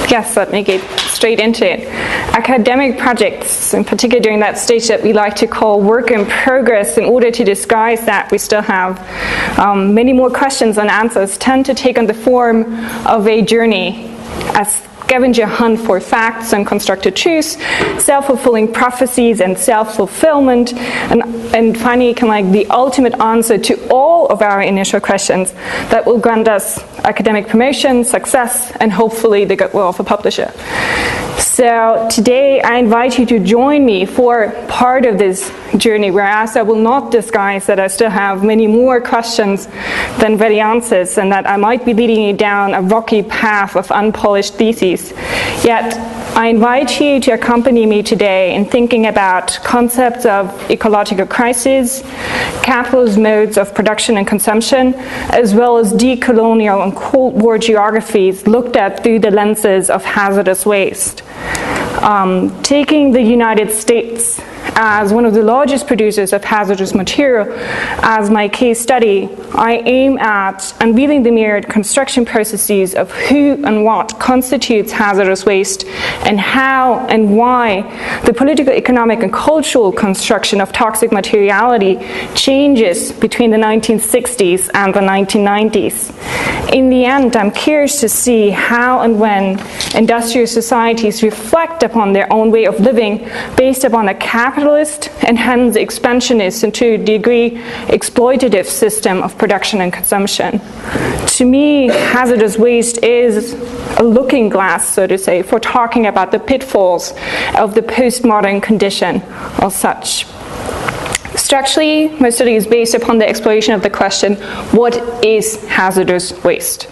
Yes, let me get straight into it. Academic projects, in particular during that stage that we like to call work in progress, in order to disguise that we still have many more questions and answers, tend to take on the form of a journey, a scavenger hunt for facts and constructed truths, self-fulfilling prophecies and self-fulfillment, and finally kind of like the ultimate answer to all of our initial questions that will grant us academic promotion, success, and hopefully the goodwill of a publisher. So today I invite you to join me for part of this journey, whereas I will not disguise that I still have many more questions than ready answers, and that I might be leading you down a rocky path of unpolished theses. Yet I invite you to accompany me today in thinking about concepts of ecological crisis, capitalist modes of production and consumption, as well as decolonial and Cold War geographies looked at through the lenses of hazardous waste. Taking the United States as one of the largest producers of hazardous material as my case study, I aim at unveiling the myriad construction processes of who and what constitutes hazardous waste, and how and why the political, economic, and cultural construction of toxic materiality changes between the 1960s and the 1990s. In the end, I'm curious to see how and when industrial societies reflect upon their own way of living based upon a capitalist and hence expansionist and to a degree exploitative system of production and consumption. To me, hazardous waste is a looking glass, so to say, for talking about the pitfalls of the postmodern condition or such. Structurally, my study is based upon the exploration of the question, what is hazardous waste?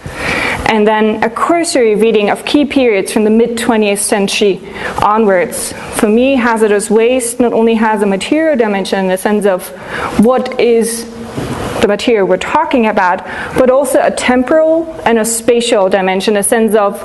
And then a cursory reading of key periods from the mid-20th century onwards. For me, hazardous waste not only has a material dimension in the sense of what is the material we're talking about, but also a temporal and a spatial dimension, in the sense of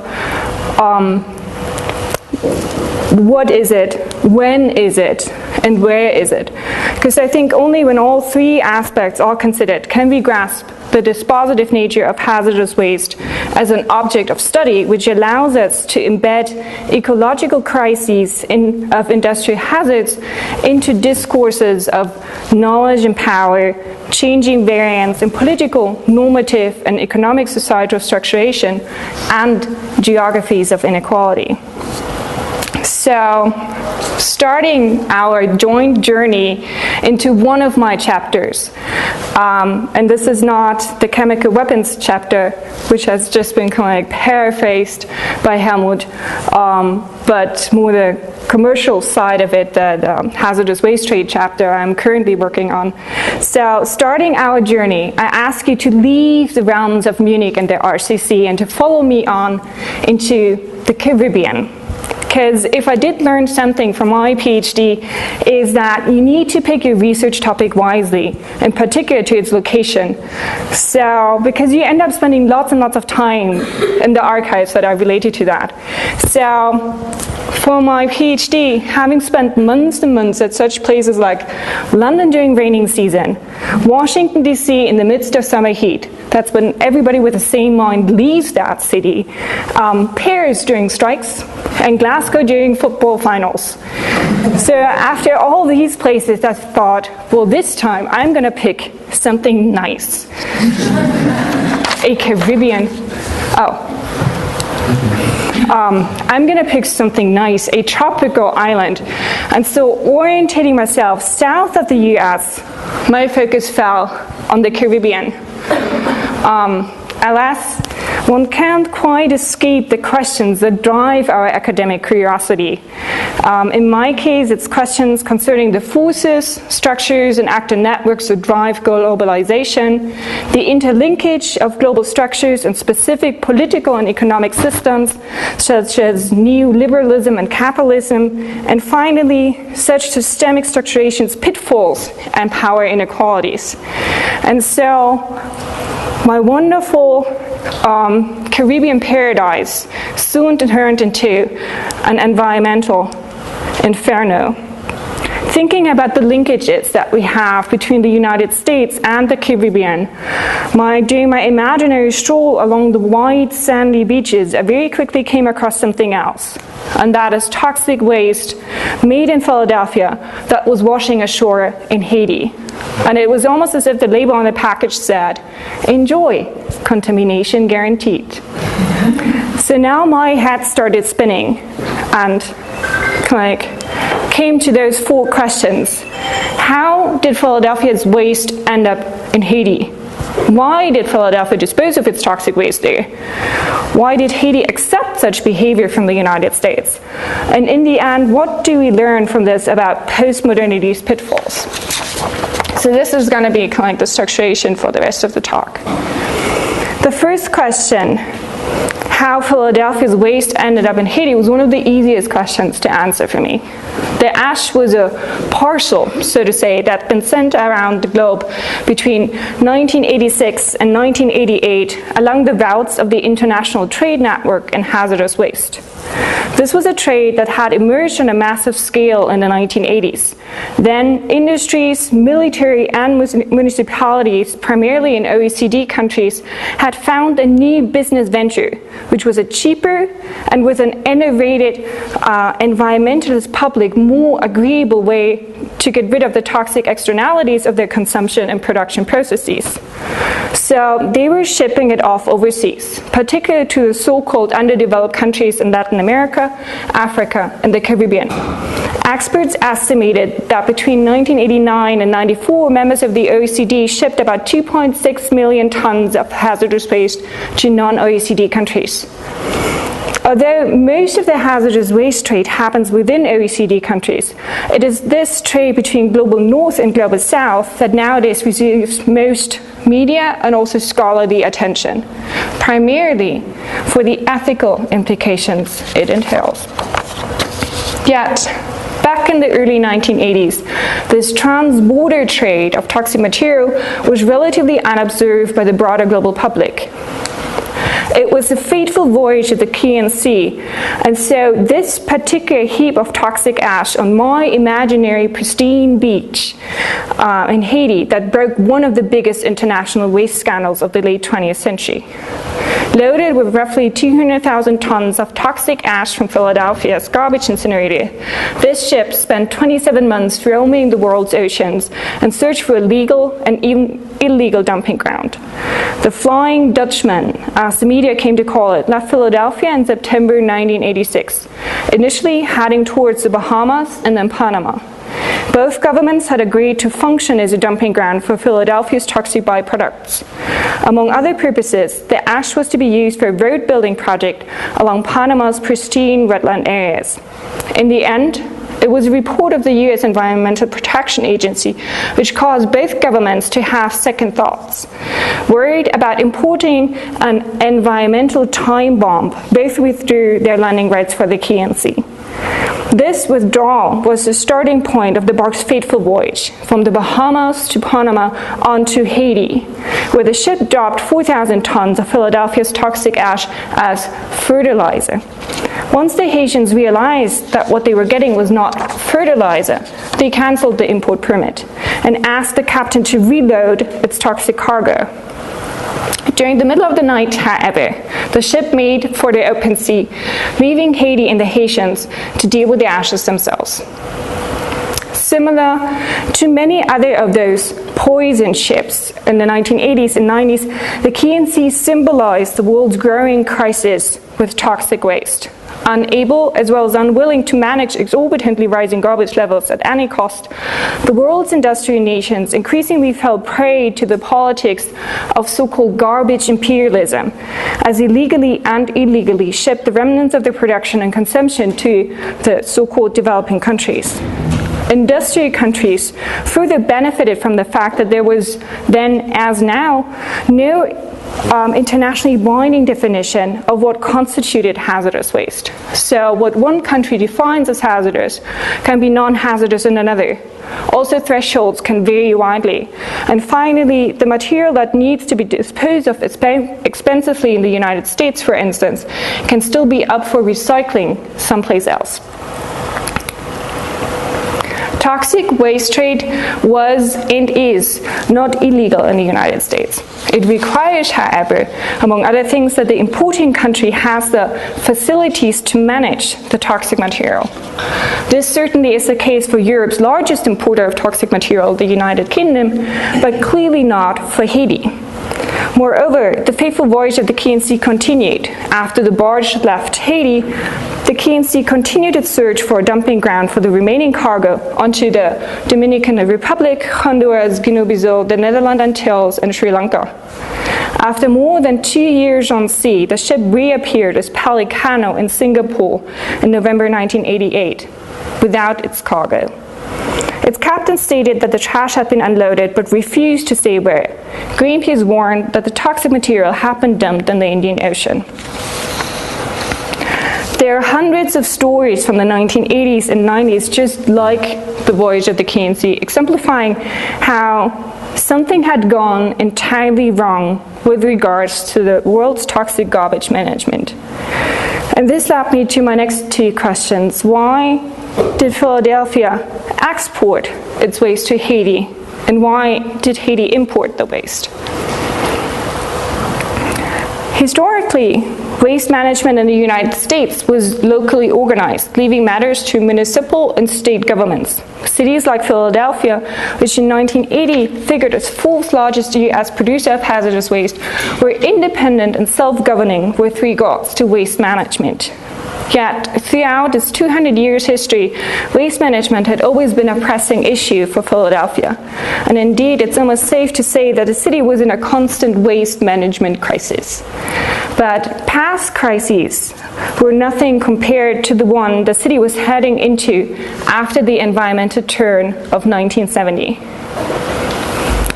what is it, when is it, and where is it? Because I think only when all three aspects are considered can we grasp the dispositive nature of hazardous waste as an object of study, which allows us to embed ecological crises of industrial hazards into discourses of knowledge and power, changing variants in political, normative, and economic societal structuration, and geographies of inequality. So, starting our joint journey into one of my chapters, and this is not the chemical weapons chapter, which has just been kind of like paraphrased by Helmut, but more the commercial side of it, the hazardous waste trade chapter I'm currently working on. So, starting our journey, I ask you to leave the realms of Munich and the RCC and to follow me on into the Caribbean. Because if I did learn something from my PhD, is that you need to pick your research topic wisely, in particular to its location. So, because you end up spending lots and lots of time in the archives that are related to that. So, for my PhD, having spent months and months at such places like London during raining season, Washington DC in the midst of summer heat, that's when everybody with the same mind leaves that city, Paris during strikes, and Glasgow during football finals. So after all these places, I thought, well, this time I'm going to pick something nice. A Caribbean, I'm going to pick something nice, a tropical island. And so orientating myself south of the US, my focus fell on the Caribbean. Alas, one can't quite escape the questions that drive our academic curiosity. In my case, it's questions concerning the forces, structures, and actor networks that drive globalization, the interlinkage of global structures and specific political and economic systems, such as neoliberalism and capitalism, and finally, such systemic structurations, pitfalls, and power inequalities. And so, my wonderful Caribbean paradise soon turned into an environmental inferno. thinking about the linkages that we have between the United States and the Caribbean, during my imaginary stroll along the wide sandy beaches, I very quickly came across something else, and that is toxic waste made in Philadelphia that was washing ashore in Haiti. And it was almost as if the label on the package said, "Enjoy, contamination guaranteed." So now my head started spinning and came to those 4 questions. How did Philadelphia's waste end up in Haiti? Why did Philadelphia dispose of its toxic waste there? Why did Haiti accept such behavior from the United States? And in the end, what do we learn from this about postmodernity's pitfalls? So this is going to be the structuration for the rest of the talk. The first question, how Philadelphia's waste ended up in Haiti, was one of the easiest questions to answer for me. The ash was a parcel, so to say, that had been sent around the globe between 1986 and 1988 along the routes of the International Trade Network in hazardous waste. This was a trade that had emerged on a massive scale in the 1980s. Then industries, military, and municipalities, primarily in OECD countries, had found a new business venture, which was a cheaper and with an innovative environmentalist public more agreeable way to get rid of the toxic externalities of their consumption and production processes. So they were shipping it off overseas, particularly to the so-called underdeveloped countries in Latin America, Africa, and the Caribbean. Experts estimated that between 1989 and 94, members of the OECD shipped about 2.6 million tons of hazardous waste to non-OECD countries. Although most of the hazardous waste trade happens within OECD countries, it is this trade between global north and global south that nowadays receives most media and also scholarly attention, primarily for the ethical implications it entails. Yet, back in the early 1980s, this trans-border trade of toxic material was relatively unobserved by the broader global public. It was a fateful voyage of the Khian Sea, and so this particular heap of toxic ash on my imaginary pristine beach in Haiti that broke one of the biggest international waste scandals of the late 20th century. Loaded with roughly 200,000 tons of toxic ash from Philadelphia's garbage incinerator, this ship spent 27 months roaming the world's oceans and searched for a legal and even illegal dumping ground. The Flying Dutchman, as the media came to call it, left Philadelphia in September 1986, initially heading towards the Bahamas and then Panama. Both governments had agreed to function as a dumping ground for Philadelphia's toxic byproducts. Among other purposes, the ash was to be used for a road building project along Panama's pristine wetland areas. In the end, it was a report of the U.S. Environmental Protection Agency which caused both governments to have second thoughts. Worried about importing an environmental time bomb, both withdrew their landing rights for the Khian Sea. This withdrawal was the starting point of the bark's fateful voyage from the Bahamas to Panama onto Haiti, where the ship dropped 4,000 tons of Philadelphia's toxic ash as fertilizer. Once the Haitians realized that what they were getting was not fertilizer, they canceled the import permit and asked the captain to reload its toxic cargo. During the middle of the night, however, the ship made for the open sea, leaving Haiti and the Haitians to deal with the ashes themselves. Similar to many other of those poison ships in the 1980s and 90s, the Khian Sea symbolized the world's growing crisis with toxic waste. Unable as well as unwilling to manage exorbitantly rising garbage levels at any cost, the world's industrial nations increasingly fell prey to the politics of so-called garbage imperialism, as illegally and illegally shipped the remnants of their production and consumption to the so-called developing countries. Industrial countries further benefited from the fact that there was then, as now, no internationally binding definition of what constituted hazardous waste. So what one country defines as hazardous can be non-hazardous in another. Also, thresholds can vary widely. And finally, the material that needs to be disposed of expensively in the United States, for instance, can still be up for recycling someplace else. Toxic waste trade was and is not illegal in the United States. It requires, however, among other things, that the importing country has the facilities to manage the toxic material. This certainly is the case for Europe's largest importer of toxic material, the United Kingdom, but clearly not for Haiti. Moreover, the fateful voyage of the Khian Sea continued. After the barge left Haiti, the Khian Sea continued its search for a dumping ground for the remaining cargo onto the Dominican Republic, Honduras, Guinea-Bissau, the Netherlands Antilles, and Sri Lanka. After more than 2 years on sea, the ship reappeared as Pelicano in Singapore in November 1988, without its cargo. Its captain stated that the trash had been unloaded but refused to say where. Greenpeace warned that the toxic material had been dumped in the Indian Ocean. There are hundreds of stories from the 1980s and 90s just like the voyage of the Khian Sea, exemplifying how something had gone entirely wrong with regards to the world's toxic garbage management. And this led me to my next two questions. Why did Philadelphia export its waste to Haiti, and why did Haiti import the waste? Historically, waste management in the United States was locally organized, leaving matters to municipal and state governments. Cities like Philadelphia, which in 1980 figured as fourth largest U.S. producer of hazardous waste, were independent and self-governing with regards to waste management. Yet, throughout its 200 years history, waste management had always been a pressing issue for Philadelphia. And indeed, it's almost safe to say that the city was in a constant waste management crisis. But past crises were nothing compared to the one the city was heading into after the environmental turn of 1970.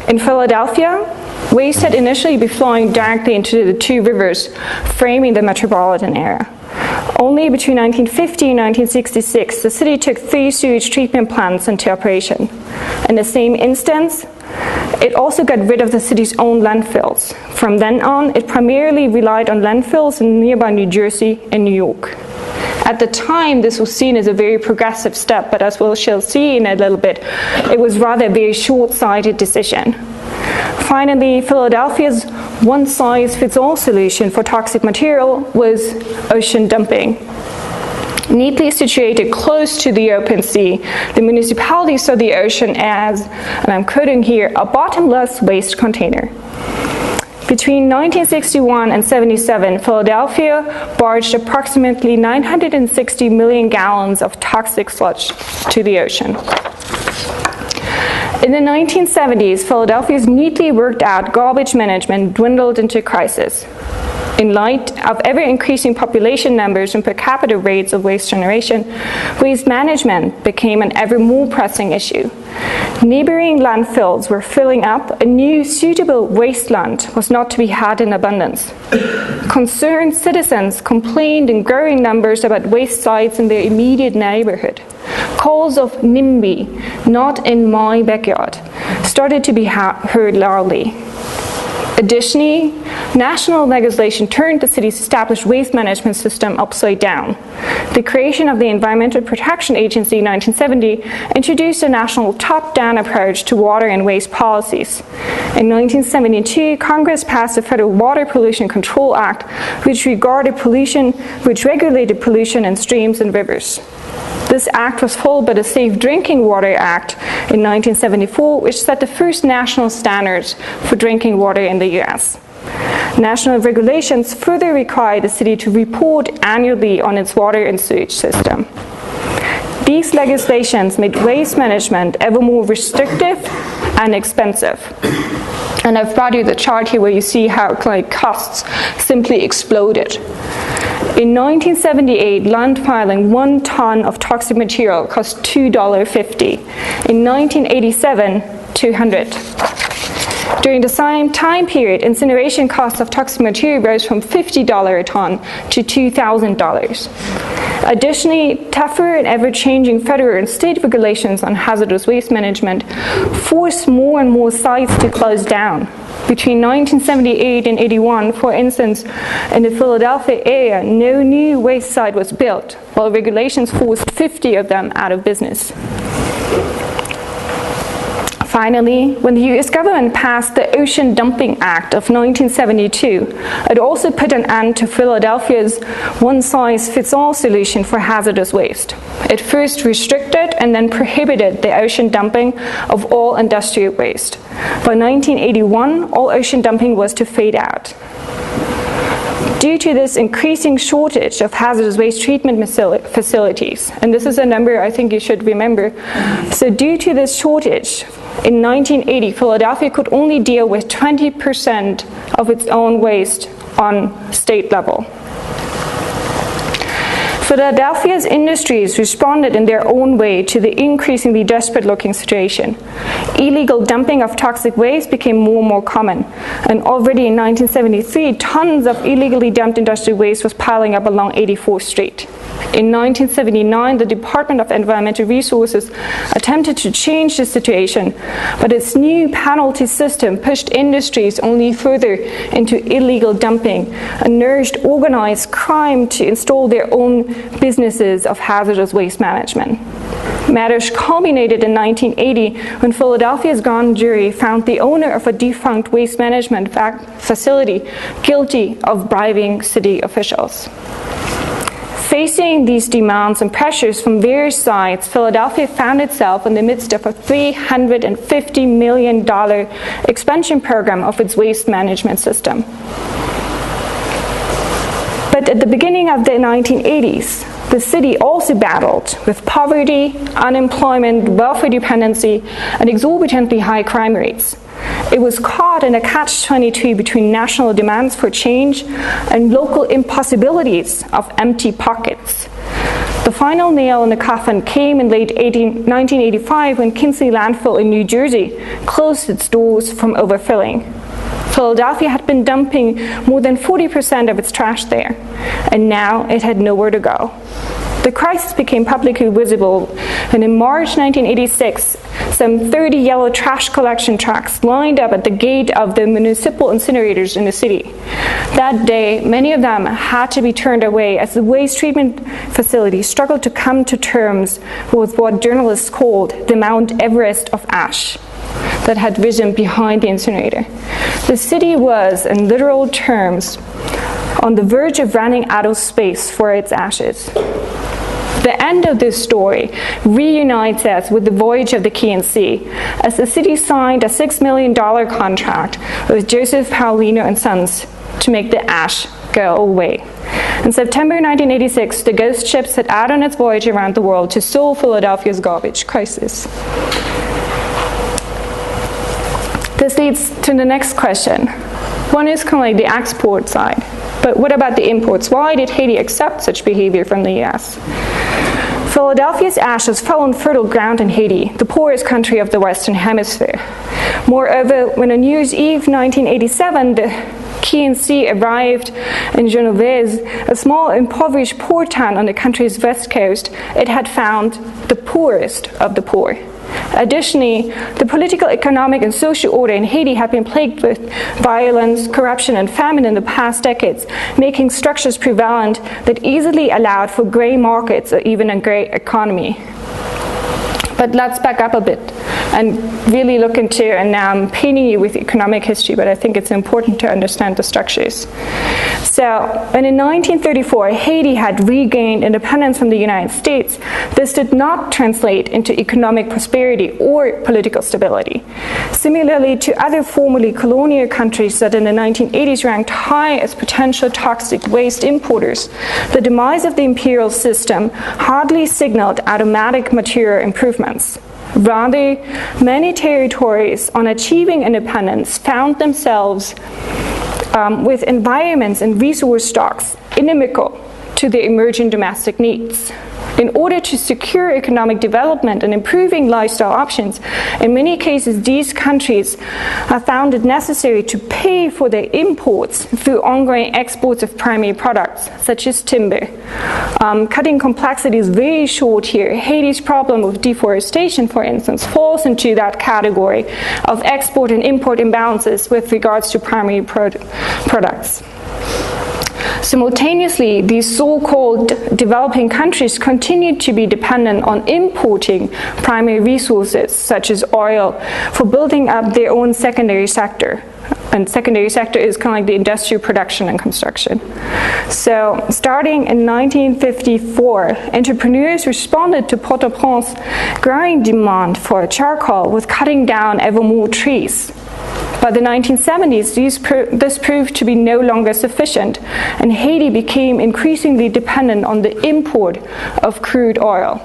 In Philadelphia, waste had initially been flowing directly into the two rivers, framing the metropolitan area. Only between 1950 and 1966, the city took 3 sewage treatment plants into operation. In the same instance, it also got rid of the city's own landfills. From then on, it primarily relied on landfills in nearby New Jersey and New York. At the time, this was seen as a very progressive step, but as we shall see in a little bit, it was rather a very short-sighted decision. Finally, Philadelphia's one-size-fits-all solution for toxic material was ocean dumping. Neatly situated close to the open sea, the municipality saw the ocean as, and I'm quoting here, a bottomless waste container. Between 1961 and 77, Philadelphia barged approximately 960 million gallons of toxic sludge to the ocean. In the 1970s, Philadelphia's neatly worked out garbage management dwindled into crisis. In light of ever-increasing population numbers and per capita rates of waste generation, waste management became an ever more pressing issue. Neighboring landfills were filling up, a new suitable wasteland was not to be had in abundance. Concerned citizens complained in growing numbers about waste sites in their immediate neighborhood. Calls of NIMBY, not in my backyard, started to be heard loudly. Additionally, national legislation turned the city's established waste management system upside down. The creation of the Environmental Protection Agency in 1970 introduced a national top-down approach to water and waste policies. In 1972, Congress passed the Federal Water Pollution Control Act, which regulated pollution in streams and rivers. This act was followed by the Safe Drinking Water Act in 1974, which set the first national standards for drinking water in the US. National regulations further required the city to report annually on its water and sewage system. These legislations made waste management ever more restrictive and expensive. And I've brought you the chart here where you see how costs simply exploded. In 1978, land filing 1 ton of toxic material cost $2.50. In 1987, $200. During the same time period, incineration costs of toxic material rose from $50 a ton to $2,000. Additionally, tougher and ever-changing federal and state regulations on hazardous waste management forced more and more sites to close down. Between 1978 and 81, for instance, in the Philadelphia area, no new waste site was built, while regulations forced 50 of them out of business. Finally, when the US government passed the Ocean Dumping Act of 1972, it also put an end to Philadelphia's one-size-fits-all solution for hazardous waste. It first restricted and then prohibited the ocean dumping of all industrial waste. By 1981, all ocean dumping was to fade out. Due to this increasing shortage of hazardous waste treatment facilities, and this is a number I think you should remember, so due to this shortage, in 1980, Philadelphia could only deal with 20% of its own waste on state level. Philadelphia's industries responded in their own way to the increasingly desperate-looking situation. Illegal dumping of toxic waste became more and more common, and already in 1973, tons of illegally dumped industrial waste was piling up along 84th Street. In 1979, the Department of Environmental Resources attempted to change the situation, but its new penalty system pushed industries only further into illegal dumping and urged organized crime to install their own businesses of hazardous waste management. Matters culminated in 1980 when Philadelphia's grand jury found the owner of a defunct waste management facility guilty of bribing city officials. Facing these demands and pressures from various sides, Philadelphia found itself in the midst of a $350 million expansion program of its waste management system. But at the beginning of the 1980s, the city also battled with poverty, unemployment, welfare dependency, and exorbitantly high crime rates. It was caught in a catch-22 between national demands for change and local impossibilities of empty pockets. The final nail in the coffin came in late 1985 when Khian Sea landfill in New Jersey closed its doors from overfilling. Philadelphia had been dumping more than 40% of its trash there, and now it had nowhere to go. The crisis became publicly visible when in March 1986, some 30 yellow trash collection trucks lined up at the gate of the municipal incinerators in the city. That day, many of them had to be turned away as the waste treatment facility struggled to come to terms with what journalists called the Mount Everest of ash that had risen behind the incinerator. The city was, in literal terms, on the verge of running out of space for its ashes. The end of this story reunites us with the voyage of the Khian Sea, as the city signed a $6 million contract with Joseph Paulino and Sons to make the ash go away. In September 1986, the ghost ship set out on its voyage around the world to solve Philadelphia's garbage crisis. This leads to the next question. One is kind of like the export side, but what about the imports? Why did Haiti accept such behavior from the US? Philadelphia's ashes fell on fertile ground in Haiti, the poorest country of the Western Hemisphere. Moreover, when on New Year's Eve 1987, the Khian Sea arrived in Genovese, a small impoverished port town on the country's west coast, it had found the poorest of the poor. Additionally, the political, economic, and social order in Haiti had been plagued with violence, corruption, and famine in the past decades, making structures prevalent that easily allowed for gray markets or even a gray economy. But let's back up a bit and really look into, and now I'm painting you with economic history, but I think it's important to understand the structures. So, when in 1934 Haiti had regained independence from the United States, this did not translate into economic prosperity or political stability. Similarly to other formerly colonial countries that in the 1980s ranked high as potential toxic waste importers, the demise of the imperial system hardly signaled automatic material improvements. Rather, many territories on achieving independence found themselves with environments and resource stocks inimical to their emerging domestic needs. In order to secure economic development and improving lifestyle options, in many cases these countries have found it necessary to pay for their imports through ongoing exports of primary products, such as timber. Cutting complexity is very short here. Haiti's problem with deforestation, for instance, falls into that category of export and import imbalances with regards to primary products. Simultaneously, these so-called developing countries continued to be dependent on importing primary resources, such as oil, for building up their own secondary sector. And secondary sector is kind of like the industrial production and construction. So starting in 1954, entrepreneurs responded to Port-au-Prince's growing demand for charcoal with cutting down ever more trees. By the 1970s, this proved to be no longer sufficient, and Haiti became increasingly dependent on the import of crude oil.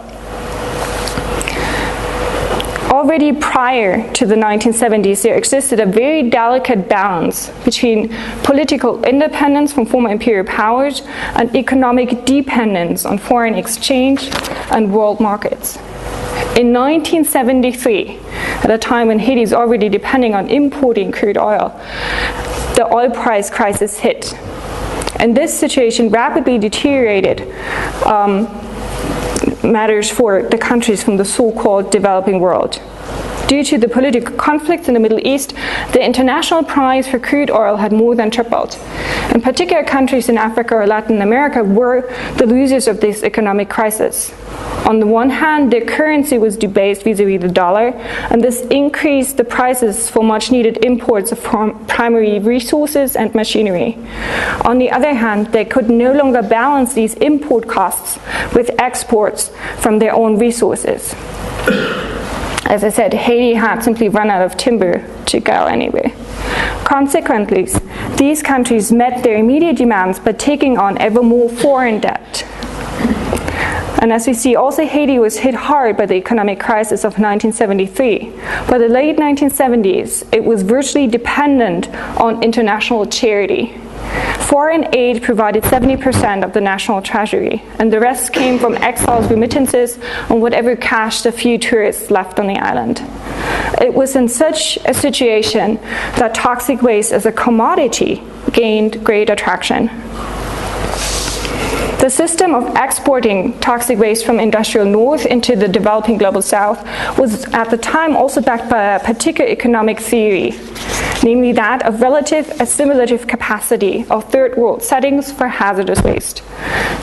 Already prior to the 1970s, there existed a very delicate balance between political independence from former imperial powers and economic dependence on foreign exchange and world markets. In 1973, at a time when Haiti is already depending on importing crude oil, the oil price crisis hit. And this situation rapidly deteriorated matters for the countries from the so-called developing world. Due to the political conflicts in the Middle East, the international price for crude oil had more than tripled. In particular, countries in Africa or Latin America were the losers of this economic crisis. On the one hand, their currency was debased vis-à-vis the dollar, and this increased the prices for much-needed imports of primary resources and machinery. On the other hand, they could no longer balance these import costs with exports from their own resources. As I said, Haiti had simply run out of timber to go anyway. Consequently, these countries met their immediate demands by taking on ever more foreign debt. And as we see, also Haiti was hit hard by the economic crisis of 1973. By the late 1970s, it was virtually dependent on international charity. Foreign aid provided 70% of the national treasury, and the rest came from exiles' remittances and whatever cash the few tourists left on the island. It was in such a situation that toxic waste as a commodity gained great attraction. The system of exporting toxic waste from industrial north into the developing global south was at the time also backed by a particular economic theory, namely that of relative assimilative capacity of third world settings for hazardous waste.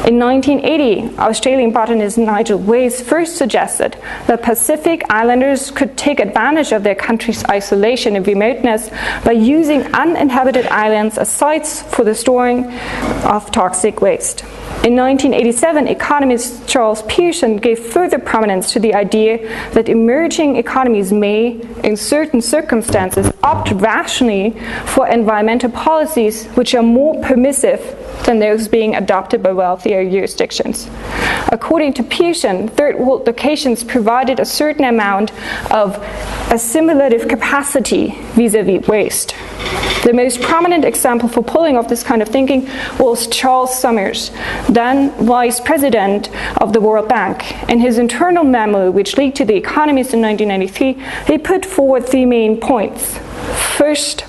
In 1980, Australian botanist Nigel Wace first suggested that Pacific Islanders could take advantage of their country's isolation and remoteness by using uninhabited islands as sites for the storing of toxic waste. In 1987, economist Charles Pearson gave further prominence to the idea that emerging economies may, in certain circumstances, opt rationally for environmental policies which are more permissive than those being adopted by wealthier jurisdictions. According to Pearson, third world locations provided a certain amount of assimilative capacity vis-à-vis waste. The most prominent example for pulling off this kind of thinking was Charles Summers, then vice president of the World Bank. In his internal memo, which leaked to The Economist in 1993, he put forward three main points. First,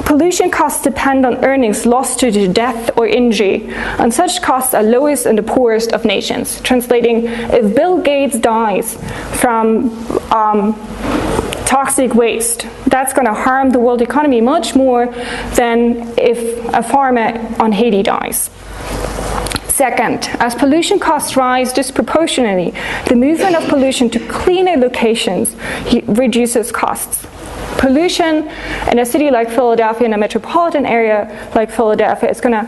pollution costs depend on earnings lost due to death or injury, and such costs are lowest in the poorest of nations. Translating, if Bill Gates dies from toxic waste, that's going to harm the world economy much more than if a farmer on Haiti dies. Second, as pollution costs rise disproportionately, the movement of pollution to cleaner locations reduces costs. Pollution in a city like Philadelphia, in a metropolitan area like Philadelphia, is going to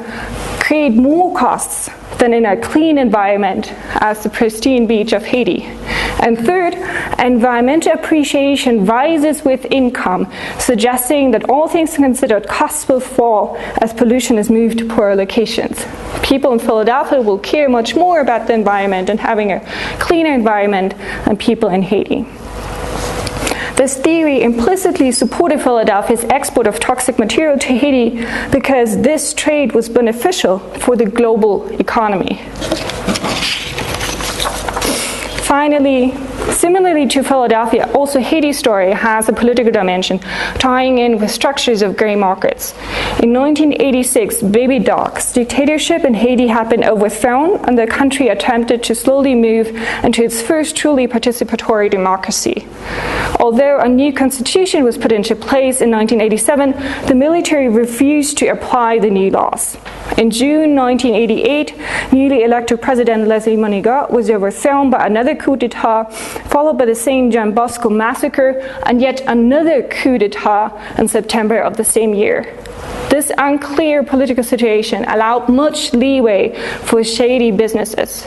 create more costs than in a clean environment as the pristine beach of Haiti. And third, environmental appreciation rises with income, suggesting that all things considered, costs will fall as pollution is moved to poorer locations. People in Philadelphia will care much more about the environment and having a cleaner environment than people in Haiti. This theory implicitly supported Philadelphia's export of toxic material to Haiti because this trade was beneficial for the global economy. Finally, similarly to Philadelphia, also Haiti's story has a political dimension, tying in with structures of grey markets. In 1986, Baby Doc's dictatorship in Haiti had been overthrown, and the country attempted to slowly move into its first truly participatory democracy. Although a new constitution was put into place in 1987, the military refused to apply the new laws. In June 1988, newly elected President Leslie Monigat was overthrown by another coup d'etat, followed by the St. John Bosco massacre, and yet another coup d'etat in September of the same year. This unclear political situation allowed much leeway for shady businesses.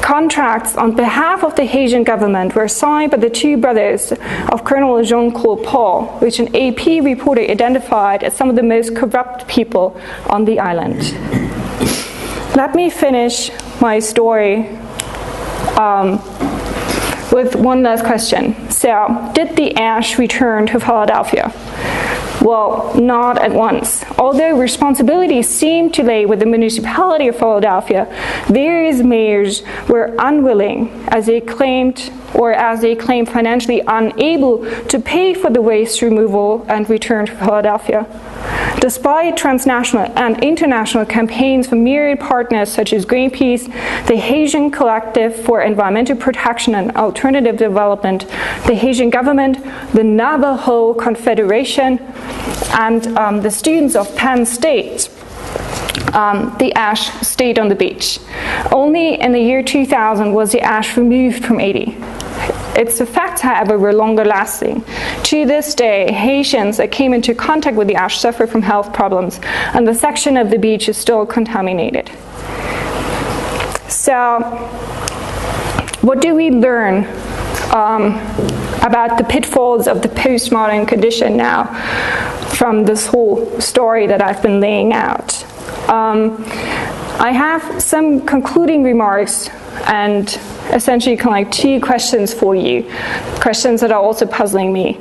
Contracts on behalf of the Haitian government were signed by the two brothers of Colonel Jean-Claude Paul, which an AP reporter identified as some of the most corrupt people on the island. Let me finish my story with one last question. So, did the ash return to Philadelphia? Well, not at once. Although responsibility seemed to lay with the municipality of Philadelphia, various mayors were unwilling, as they claimed financially unable to pay for the waste removal and return to Philadelphia. Despite transnational and international campaigns from myriad partners such as Greenpeace, the Haitian Collective for Environmental Protection and Alternative Development, the Haitian government, the Navajo Confederation, and the students of Penn State, the ash stayed on the beach. Only in the year 2000 was the ash removed from Haiti. Its effects, however, were longer lasting. To this day, Haitians that came into contact with the ash suffer from health problems, and the section of the beach is still contaminated. So, what do we learn about the pitfalls of the postmodern condition now from this whole story that I've been laying out? I have some concluding remarks and essentially kind of like two questions for you, questions that are also puzzling me.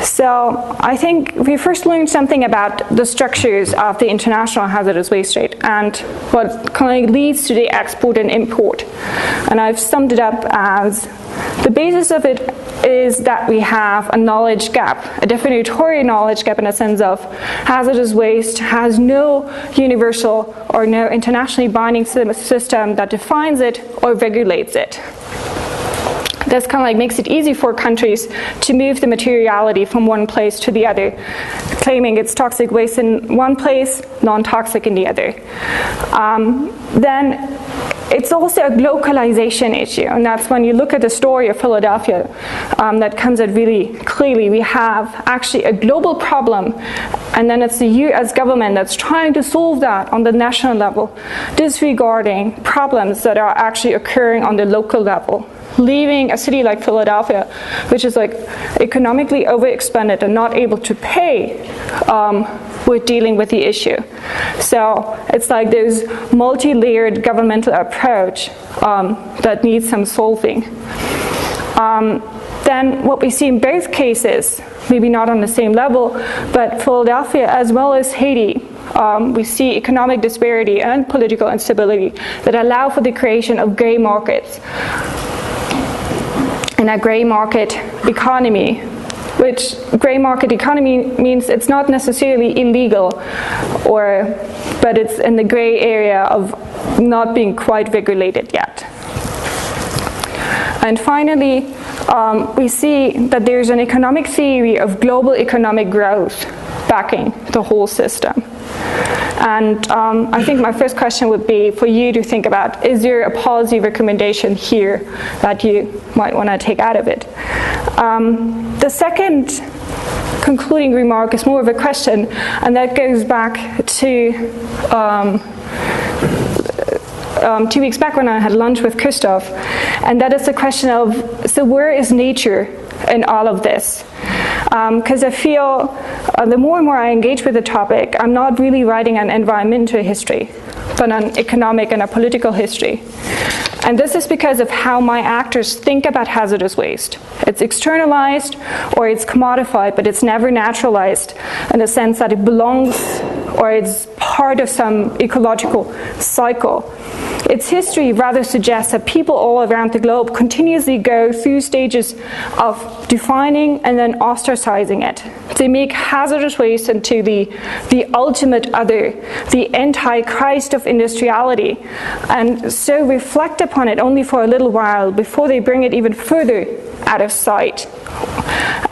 So I think we first learned something about the structures of the international hazardous waste trade and what kind of leads to the export and import. And I've summed it up as the basis of it is that we have a knowledge gap, a definitorial knowledge gap in a sense of hazardous waste has no universal or no internationally binding system that defines it or regulates it. This kind of like makes it easy for countries to move the materiality from one place to the other, claiming it's toxic waste in one place, non-toxic in the other. Then it's also a localization issue, and that's when you look at the story of Philadelphia that comes out really clearly. We have actually a global problem, and then it's the US government that's trying to solve that on the national level, disregarding problems that are actually occurring on the local level, leaving a city like Philadelphia, which is like economically overexpended and not able to pay with dealing with the issue. So it's like this multi-layered governmental approach that needs some solving. Then what we see in both cases, maybe not on the same level, but Philadelphia as well as Haiti, we see economic disparity and political instability that allow for the creation of gray markets. In a gray market economy, which gray market economy means it's not necessarily illegal, but it's in the gray area of not being quite regulated yet. And finally, we see that there's an economic theory of global economic growth backing the whole system. And I think my first question would be for you to think about, is there a policy recommendation here that you might want to take out of it? The second concluding remark is more of a question, and that goes back to 2 weeks back when I had lunch with Christoph, and that is the question of, so where is nature in all of this? Because I feel the more and more I engage with the topic, I'm not really writing an environmental history, but an economic and a political history. And this is because of how my actors think about hazardous waste. It's externalized or it's commodified, but it's never naturalized in the sense that it belongs or it's part of some ecological cycle. Its history rather suggests that people all around the globe continuously go through stages of defining and then ostracizing it. They make hazardous waste into the ultimate other, the antichrist of industriality, and so reflect upon it only for a little while before they bring it even further out of sight.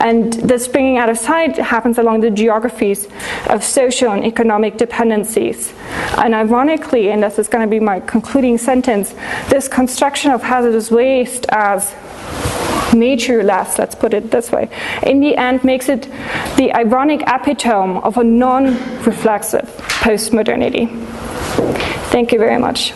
And this bringing out of sight happens along the geographies of social and economic dependencies. And ironically, and this is going to be my concluding sentence, this construction of hazardous waste as nature-less, let's put it this way, in the end makes it the ironic epitome of a non-reflexive postmodernity. Thank you very much.